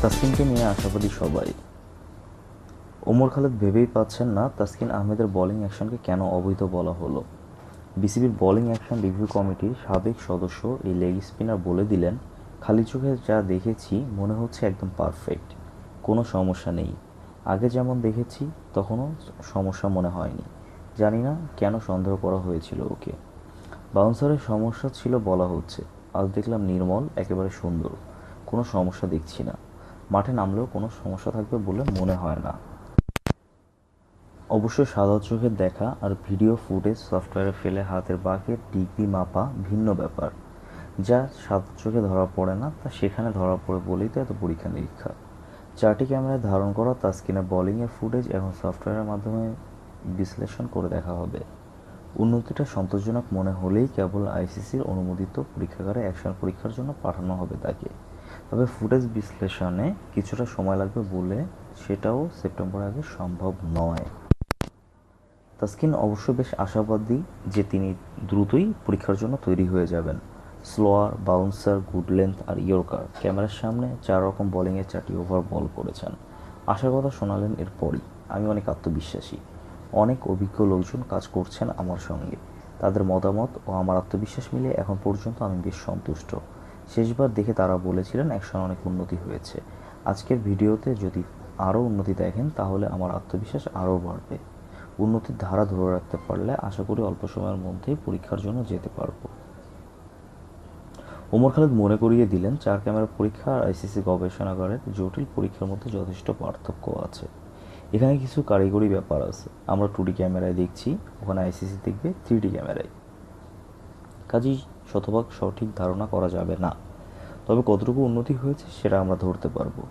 তাসকিনকে নিয়ে আশাবাদী সবাই। ওমর খালেদ ভেবেই পাচ্ছেন না তাসকিন আহমেদের বোলিং অ্যাকশনকে কেন অবৈধ বলা হলো। বিসিবির বোলিং অ্যাকশন রিভিউ কমিটির সাবেক সদস্য এই লেগ স্পিনার বলে দিলেন, খালি চোখে যা দেখেছি মনে হচ্ছে একদম পারফেক্ট, কোনো সমস্যা নেই। আগে যেমন দেখেছি তখনও সমস্যা মনে হয়নি। জানি না কেন সন্দেহ করা হয়েছিল ওকে। বাউন্সারের সমস্যা ছিল বলা হচ্ছে, আজ দেখলাম নির্মল, একেবারে সুন্দর, কোনো সমস্যা দেখছি না। মাঠে নামলেও কোনো সমস্যা থাকবে বলে মনে হয় না। অবশ্য সাদা চোখের দেখা আর ভিডিও ফুটেজ সফটওয়্যারে ফেলে হাতের বাঁকের ডিগ্রি মাপা ভিন্ন ব্যাপার। যা সাদা চোখে ধরা পড়ে না তা সেখানে ধরা পড়ে বলেই তো এত পরীক্ষা নিরীক্ষা। 4টি ক্যামেরায় ধারণ করা তাসকিনের বোলিংয়ের ফুটেজ এখন সফটওয়্যারের মাধ্যমে বিশ্লেষণ করে দেখা হবে। উন্নতিটা সন্তোষজনক মনে হলেই কেবল আইসিসির অনুমোদিত পরীক্ষাগারে অ্যাকশন পরীক্ষার জন্য পাঠানো হবে তাকে। তবে ফুটেজ বিশ্লেষণে কিছুটা সময় লাগবে বলে সেটাও সেপ্টেম্বরের আগে সম্ভব নয়। তাসকিন অবশ্য বেশ আশাবাদী যে তিনি দ্রুতই পরীক্ষার জন্য তৈরি হয়ে যাবেন। স্লোয়ার, বাউন্সার, গুড লেন্থ আর ইয়র্কার ক্যামেরার সামনে 4 রকম বোলিংয়ে 4টি ওভার বল করেছেন। আশার কথা শোনালেন এরপরই, আমি অনেক আত্মবিশ্বাসী। অনেক অভিজ্ঞ লোকজন কাজ করছেন আমার সঙ্গে। তাদের মতামত ও আমার আত্মবিশ্বাস মিলে এখন পর্যন্ত আমি বেশ সন্তুষ্ট। শেষবার দেখে তারা বলেছিলেন অ্যাকশন অনেক উন্নতি হয়েছে। আজকের ভিডিওতে যদি আরও উন্নতি দেখেন তাহলে আমার আত্মবিশ্বাস আরও বাড়বে। উন্নতির ধারা ধরে রাখতে পারলে আশা করি অল্প সময়ের মধ্যেই পরীক্ষার জন্য যেতে পারব। ওমর খালেদ মনে করিয়ে দিলেন, 4 ক্যামেরা পরীক্ষা আর আইসিসি গবেষণাগারের জটিল পরীক্ষার মধ্যে যথেষ্ট পার্থক্য আছে। এখানে কিছু কারিগরি ব্যাপার আছে। আমরা 2D ক্যামেরায় দেখছি, ওখানে আইসিসি দেখবে 3D ক্যামেরায়। কাজেই শতভাগ সঠিক ধারণা করা যাবে না। তবে কতটুকু উন্নতি হয়েছে সেটা আমরা ধরতে পারবো।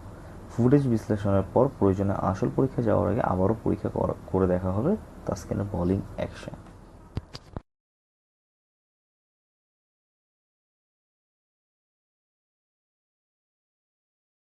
ফুটেজ বিশ্লেষণের পর প্রয়োজনে আসল পরীক্ষা যাওয়ার আগে আবারও পরীক্ষা করে দেখা হবে তাসকিনের বোলিং অ্যাকশন।